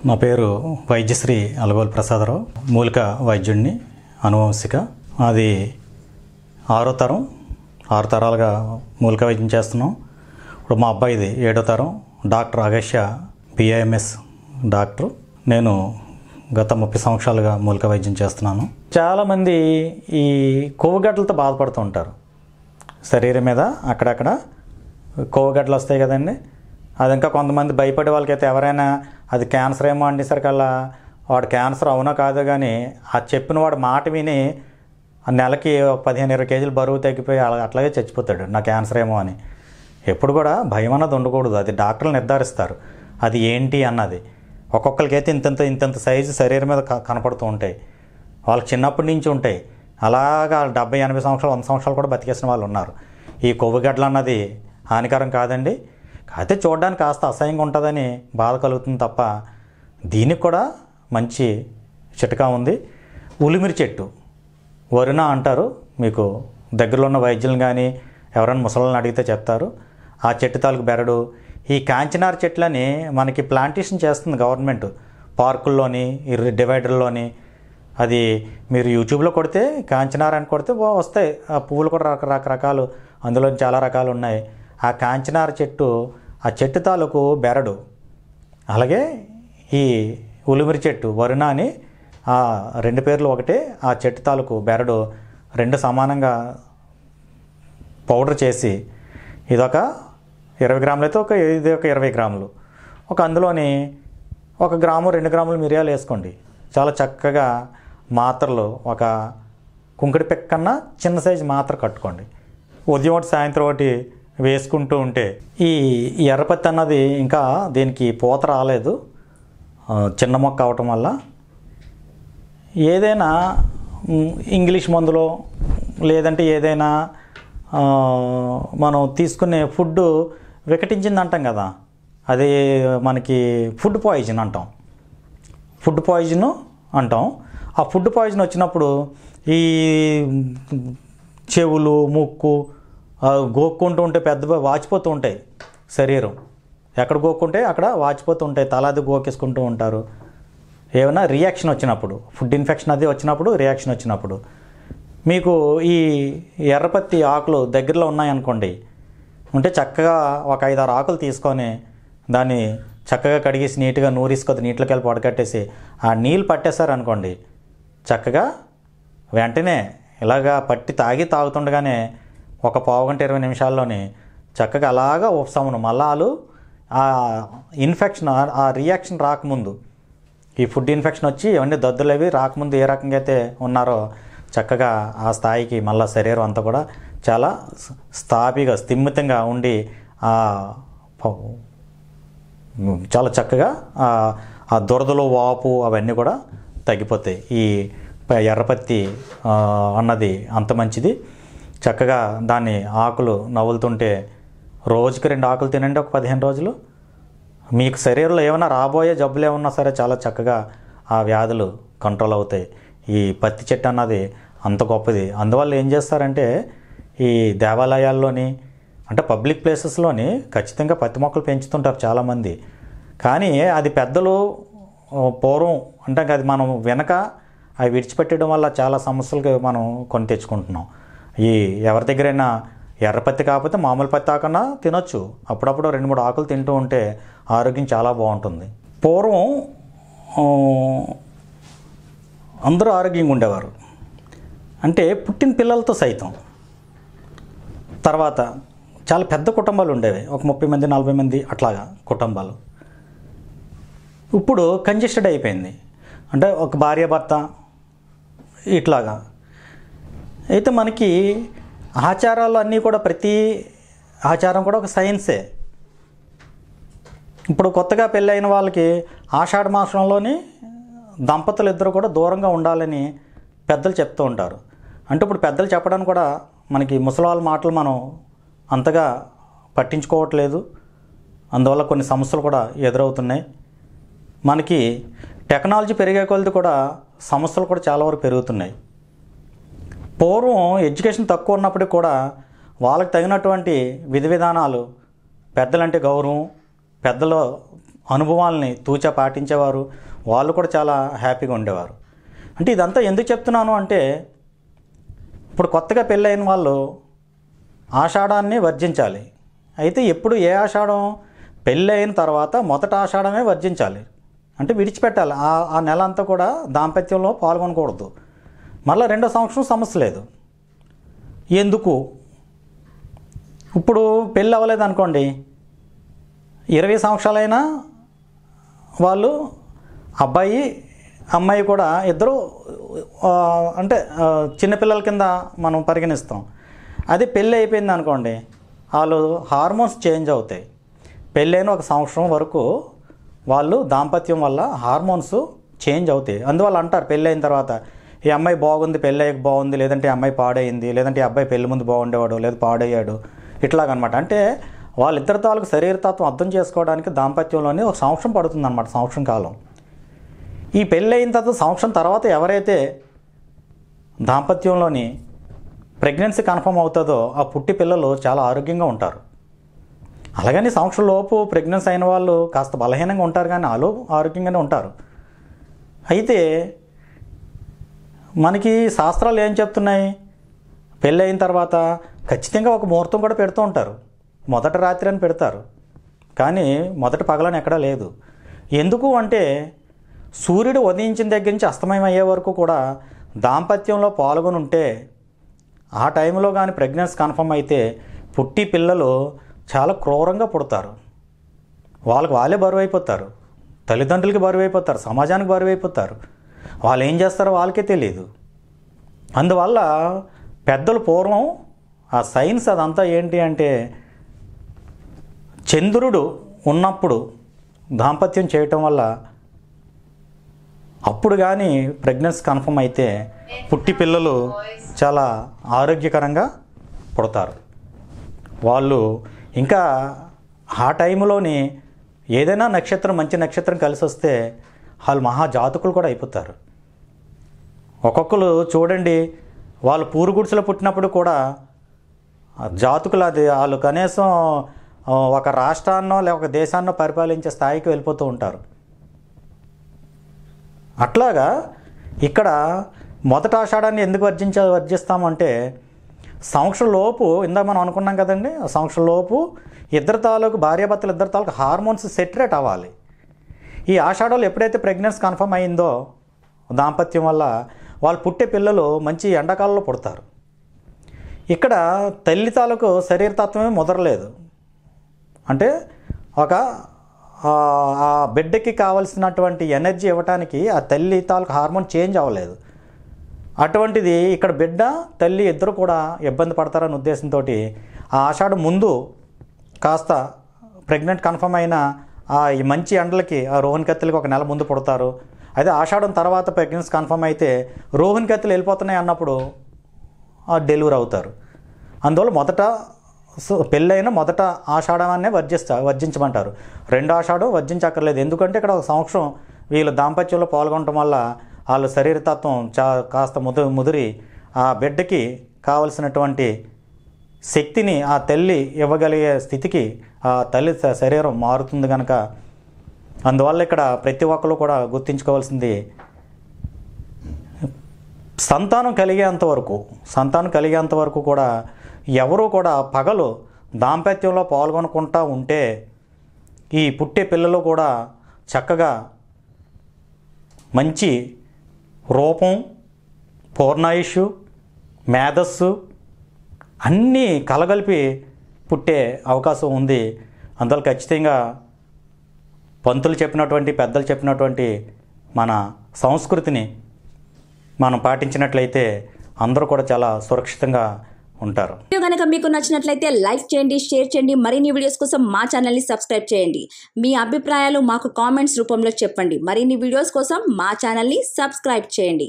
నా పేరు వైద్యశ్రీ అలగోలు ప్రసాదరావు. మూలిక వైద్యుడిని, అనువంశిక. అది 6వ తరం, 6 తరాలుగా మూలిక వైద్యం చేస్తున్నాం. ఇప్పుడు మా అబ్బాయిది 7వ తరం. Doctor Agasya BAMS doctor. నేను గత 30 సంవత్సరాలుగా మూలిక వైద్యం చేస్తున్నాను. చాలామంది ఈ కొవ్వుగడ్డలతో బాధపడుతూ ఉంటారు. శరీరం మీద అక్కడక్కడ కొవ్వుగడ్డలు వస్తాయి కదండి. అది ఇంకా కొంతమంది భయపడే వాళ్ళకైతే ఎవరైనా అది క్యాన్సర్ ఏమో అనేసరికల్లా వాడు క్యాన్సర్ అవునో కాదో కానీ ఆ చెప్పిన వాడు మాట విని నెలకి 15-20 కేజీలు బరువు తగ్గిపోయి అట్లాగే చచ్చిపోతాడు, నా క్యాన్సర్ ఏమో అని. ఎప్పుడు కూడా భయం అన్నది ఉండకూడదు. అది డాక్టర్లు నిర్ధారిస్తారు అది ఏంటి అన్నది. ఒక్కొక్కరికైతే ఇంతంత సైజు శరీరం మీద కనపడుతూ ఉంటాయి. వాళ్ళకి చిన్నప్పటి నుంచి ఉంటాయి. అలాగా 70-80 సంవత్సరాలు 100 సంవత్సరాలు కూడా బతికేసిన వాళ్ళు ఉన్నారు. ఈ కొవ్వుగడ్డలు అన్నది హానికరం కాదండి. అయితే చూడడానికి కాస్త అసహ్యంగా ఉంటుందని బాధ కలుగుతుంది తప్ప దీనికి కూడా మంచి చిట్కా ఉంది. ఉలిమిరి చెట్టు, వరుణ అంటారు. మీకు దగ్గరలో ఉన్న వైద్యులను కానీ ఎవరైనా ముసలిని అడిగితే చెప్తారు. ఆ చెట్టు తాలూకు బెరడు. ఈ కాంచినార చెట్లని మనకి ప్లాంటేషన్ చేస్తుంది గవర్నమెంట్, పార్కుల్లోని, డివైడర్లోని. అది మీరు యూట్యూబ్లో కొడితే కాంచినార అని కొడితే వస్తాయి. ఆ పువ్వులు కూడా రకరకాలు, అందులో చాలా రకాలు ఉన్నాయి. ఆ కాంచినార చెట్టు, ఆ చెట్టు తాలూకు బెరడు, అలాగే ఈ ఉలిమిరి చెట్టు, వరుణ అని ఆ 2 పేర్లు ఒకటే. ఆ చెట్టు తాలూకు బెరడు 2 సమానంగా పౌడర్ చేసి, ఇదొక 20 గ్రాములు అయితే ఇది ఒక 20 గ్రాములు, అందులోని 1 గ్రాము 2 గ్రాములు మిరియాలు వేసుకోండి. చాలా చక్కగా మాత్రలు ఒక కుంకుడి పెక్కన్నా చిన్న సైజు మాత్ర కట్టుకోండి. ఉదయం ఒకటి సాయంత్రం ఒకటి వేసుకుంటూ ఉంటే ఈ ఎర్రపత్తి అన్నది ఇంకా దీనికి పూత రాలేదు, చిన్న మొక్క అవటం వల్ల. ఏదైనా ఇంగ్లీష్ మందులో లేదంటే ఏదైనా మనం తీసుకునే ఫుడ్ వికటించింది అంటాం కదా, అది మనకి ఫుడ్ పాయిజన్ అంటాం. ఫుడ్ పాయిజన్ అంటాం. ఆ ఫుడ్ పాయిజన్ వచ్చినప్పుడు ఈ చెవులు, ముక్కు గోక్కుంటూ ఉంటే పెద్ద వాచిపోతూ ఉంటాయి. శరీరం ఎక్కడ గోక్కుంటే అక్కడ వాచిపోతూ ఉంటాయి. తలాది గోకేసుకుంటూ ఉంటారు. ఏమైనా రియాక్షన్ వచ్చినప్పుడు, ఫుడ్ ఇన్ఫెక్షన్ అది వచ్చినప్పుడు, రియాక్షన్ వచ్చినప్పుడు మీకు ఈ ఎర్రపత్తి ఆకులు దగ్గరలో ఉన్నాయనుకోండి, ఉంటే చక్కగా ఒక 5-6 ఆకులు తీసుకొని దాన్ని చక్కగా కడిగేసి నీట్గా నూరేసుకొని నీటిలోకి వెళ్ళి పడకట్టేసి ఆ నీళ్ళు పట్టేశారనుకోండి, చక్కగా వెంటనే ఇలాగా పట్టి తాగుతుండగానే ఒక 15-20 నిమిషాల్లోని చక్కగా అలాగా ఉపశమనం. మళ్ళాలు ఆ ఇన్ఫెక్షన్, ఆ రియాక్షన్ రాకముందు, ఈ ఫుడ్ ఇన్ఫెక్షన్ వచ్చి ఇవన్నీ దద్దులు అవి రాకముందు ఏ రకంగా అయితే ఉన్నారో చక్కగా ఆ స్థాయికి మళ్ళీ శరీరం అంతా కూడా చాలా స్థిమితంగా ఉండి చాలా చక్కగా ఆ దురదలు, వాపు అవన్నీ కూడా తగ్గిపోతాయి. ఈ ఎర్రపత్తి అన్నది అంత మంచిది. చక్కగా దాన్ని ఆకులు నవ్వులుతుంటే రోజుకి 2 ఆకులు తినండి ఒక 15 రోజులు. మీకు శరీరంలో ఏమైనా రాబోయే జబ్బులు ఏమన్నా సరే చాలా చక్కగా ఆ వ్యాధులు కంట్రోల్ అవుతాయి. ఈ పత్తి చెట్టు అన్నది అంత గొప్పది. అందువల్ల ఏం చేస్తారంటే ఈ దేవాలయాల్లోని, అంటే పబ్లిక్ ప్లేసెస్లోని ఖచ్చితంగా పత్తి మొక్కలు పెంచుతుంటారు చాలామంది. కానీ అది పెద్దలు పూర్వం అంటే అది మనం వెనక అవి విడిచిపెట్టడం వల్ల చాలా సమస్యలకు మనం కొని తెచ్చుకుంటున్నాం. ఈ ఎవరి దగ్గరైనా ఎర్రపత్తి కాకపోతే మామూలు పత్తి ఆకన్నా తినొచ్చు. అప్పుడప్పుడు 2-3 ఆకులు తింటూ ఉంటే ఆరోగ్యం చాలా బాగుంటుంది. పూర్వం అందరూ ఆరోగ్యంగా ఉండేవారు, అంటే పుట్టిన పిల్లలతో సైతం. తర్వాత చాలా పెద్ద కుటుంబాలు ఉండేవి, ఒక 30 మంది 40 మంది అట్లాగా కుటుంబాలు. ఇప్పుడు కంజెస్టెడ్ అయిపోయింది, అంటే ఒక భార్య భర్త ఇట్లాగా. అయితే మనకి ఆచారాలు అన్నీ కూడా, ప్రతి ఆచారం కూడా ఒక సైన్సే. ఇప్పుడు కొత్తగా పెళ్ళైన వాళ్ళకి ఆషాఢ మాసంలోని దంపతులు ఇద్దరు కూడా దూరంగా ఉండాలని పెద్దలు చెప్తూ ఉంటారు. అంటే ఇప్పుడు పెద్దలు చెప్పడానికి కూడా మనకి ముసలి వాళ్ళ మాటలు మనం అంతగా పట్టించుకోవట్లేదు. అందువల్ల కొన్ని సమస్యలు కూడా ఎదురవుతున్నాయి. మనకి టెక్నాలజీ పెరిగే కొలది కూడా సమస్యలు కూడా చాలా వరకు పెరుగుతున్నాయి. పూర్వం ఎడ్యుకేషన్ తక్కువ ఉన్నప్పటికీ కూడా వాళ్ళకి తగినటువంటి విధి విధానాలు, పెద్దలంటే గౌరవం, పెద్దలు అనుభవాల్ని తూచా పాటించేవారు. వాళ్ళు కూడా చాలా హ్యాపీగా ఉండేవారు. అంటే ఇదంతా ఎందుకు చెప్తున్నాను అంటే, ఇప్పుడు కొత్తగా పెళ్ళైన వాళ్ళు ఆషాఢాన్ని వర్జించాలి. అయితే ఎప్పుడు ఏ ఆషాఢం? పెళ్ళి అయిన తర్వాత మొదట ఆషాఢమే వర్జించాలి, అంటే విడిచిపెట్టాలి. ఆ నెల అంతా కూడా దాంపత్యంలో పాల్గొనకూడదు. మళ్ళీ రెండో సంవత్సరం సమస్య లేదు. ఎందుకు? ఇప్పుడు పెళ్ళి అవ్వలేదు అనుకోండి, 20 సంవత్సరాలైనా వాళ్ళు అబ్బాయి అమ్మాయి కూడా ఇద్దరు అంటే చిన్నపిల్లల కింద మనం పరిగణిస్తాం. అది పెళ్ళి అయిపోయింది అనుకోండి, వాళ్ళు హార్మోన్స్ చేంజ్ అవుతాయి. పెళ్ళైన 1 సంవత్సరం వరకు వాళ్ళు దాంపత్యం వల్ల హార్మోన్స్ చేంజ్ అవుతాయి. అందువల్ల అంటారు పెళ్ళైన తర్వాత ఈ అమ్మాయి బాగుంది, పెళ్ళయ్యాక బాగుంది, లేదంటే ఈ అమ్మాయి పాడైంది, లేదంటే ఈ అబ్బాయి పెళ్లి ముందు బాగుండేవాడు లేదా పాడయ్యాడు, ఇట్లాగనమాట. అంటే వాళ్ళిద్దరి తాలూకు శరీరతత్వం అర్థం చేసుకోవడానికి దాంపత్యంలోనే 1 సంవత్సరం పడుతుంది అన్నమాట, సంవత్సరం కాలం. ఈ పెళ్ళి అయిన తర్వాత సంవత్సరం తర్వాత ఎవరైతే దాంపత్యంలోని ప్రెగ్నెన్సీ కన్ఫర్మ్ అవుతుందో ఆ పుట్టి పిల్లలు చాలా ఆరోగ్యంగా ఉంటారు. అలాగని సంవత్సరం లోపు ప్రెగ్నెన్సీ అయిన వాళ్ళు కాస్త బలహీనంగా ఉంటారు, కానీ వాళ్ళు ఆరోగ్యంగానే ఉంటారు. అయితే మనకి శాస్త్రాలు ఏం చెప్తున్నాయి? పెళ్ళి అయిన తర్వాత ఖచ్చితంగా ఒక ముహూర్తం కూడా పెడుతూ ఉంటారు. మొదటి రాత్రి అని పెడతారు, కానీ మొదటి పగలని ఎక్కడా లేదు. ఎందుకు అంటే సూర్యుడు ఉదయించిన దగ్గర నుంచి అస్తమయం అయ్యే వరకు కూడా దాంపత్యంలో పాల్గొని ఉంటే, ఆ టైంలో కానీ ప్రెగ్నెన్సీ కన్ఫర్మ్ అయితే పుట్టి పిల్లలు చాలా క్రూరంగా పుడతారు. వాళ్ళే బరువు అయిపోతారు, తల్లిదండ్రులకి బరువు అయిపోతారు, సమాజానికి బరువు అయిపోతారు. వాళ్ళు ఏం చేస్తారో వాళ్ళకే తెలియదు. అందువల్ల పెద్దలు పూర్వం ఆ సైన్స్ అదంతా ఏంటి అంటే, చంద్రుడు ఉన్నప్పుడు దాంపత్యం చేయటం వల్ల అప్పుడు కానీ ప్రెగ్నెన్సీ కన్ఫర్మ్ అయితే పుట్టి పిల్లలు చాలా ఆరోగ్యకరంగా పుడతారు. వాళ్ళు ఇంకా ఆ టైంలోని ఏదైనా నక్షత్రం మంచి నక్షత్రం కలిసి వస్తే వాళ్ళు మహాజాతకులు కూడా అయిపోతారు. ఒక్కొక్కరు చూడండి, వాళ్ళు పూరుగుడిసెలో పుట్టినప్పుడు కూడా జాతకులు అది వాళ్ళు కనీసం ఒక రాష్ట్రాన్నో లేక ఒక దేశాన్నో పరిపాలించే స్థాయికి వెళ్ళిపోతూ ఉంటారు. అట్లాగా ఇక్కడ మొదట ఆషాఢాన్ని ఎందుకు వర్జిస్తామంటే, సంవత్సరం లోపు ఇందాక మనం అనుకున్నాం కదండి, సంవత్సరం లోపు ఇద్దరు తాలూకు భార్యాభర్తలు ఇద్దరు తాలూకు హార్మోన్స్ సెటరేట్ అవ్వాలి. ఈ ఆషాఢంలో ఎప్పుడైతే ప్రెగ్నెన్సీ కన్ఫర్మ్ అయిందో దాంపత్యం వల్ల వాళ్ళు పుట్టే పిల్లలు మంచి ఎండాకాలంలో పుడతారు. ఇక్కడ తల్లి తాలూకు శరీరతత్వమే ముదరలేదు, అంటే ఒక ఆ బిడ్డకి కావలసినటువంటి ఎనర్జీ ఇవ్వడానికి ఆ తల్లి తాలూకు హార్మోన్ చేంజ్ అవ్వలేదు. అటువంటిది ఇక్కడ బిడ్డ తల్లి ఇద్దరు కూడా ఇబ్బంది పడతారనే ఉద్దేశంతో ఆ ఆషాఢం ముందు కాస్త ప్రెగ్నెంట్ కన్ఫర్మ్ అయిన ఈ మంచి ఎండలకి ఆ రోహిణి కత్తులకి 1 నెల ముందు పుడతారు. అదే ఆషాఢం తర్వాత ప్రెగ్నెన్సీ కన్ఫర్మ్ అయితే రోహిణి కత్తులు వెళ్ళిపోతున్నాయి అన్నప్పుడు డెలివరీ అవుతారు. అందువల్ల పెళ్ళైన మొదట ఆషాఢాన్నే వర్జించమంటారు. 2 ఆషాఢం వర్జించక్కర్లేదు. ఎందుకంటే ఇక్కడ 1 సంవత్సరం వీళ్ళు దాంపత్యంలో పాల్గొనడం వల్ల వాళ్ళ శరీరతత్వం కాస్త ముదిరి ఆ బిడ్డకి కావలసినటువంటి శక్తిని ఆ తల్లి ఇవ్వగలిగే స్థితికి ఆ తల్లి శరీరం మారుతుంది కనుక, అందువల్ల ఇక్కడ ప్రతి ఒక్కరు కూడా గుర్తించుకోవాల్సింది, సంతానం కలిగేంత వరకు కూడా ఎవరూ కూడా పగలు దాంపత్యంలో పాల్గొనకుండా ఉంటే ఈ పుట్టే పిల్లలు కూడా చక్కగా మంచి రూపం, పూర్ణాయుషు, మేధస్సు అన్నీ కలగలిపి పుట్టే అవకాశం ఉంది. అందువల్ల ఖచ్చితంగా పంతులు చెప్పినటువంటి పెద్దలు చెప్పినటువంటి మన సంస్కృతిని మనం పాటించినట్లయితే అందరూ కూడా చాలా సురక్షితంగా ఉంటారు. వీడియో కనుక మీకు నచ్చినట్లయితే లైక్ చేయండి, షేర్ చేయండి. మరిన్ని వీడియోస్ కోసం మా ఛానల్ని సబ్స్క్రైబ్ చేయండి. మీ అభిప్రాయాలు మాకు కామెంట్స్ రూపంలో చెప్పండి. మరిన్ని వీడియోస్ కోసం మా ఛానల్ని సబ్స్క్రైబ్ చేయండి.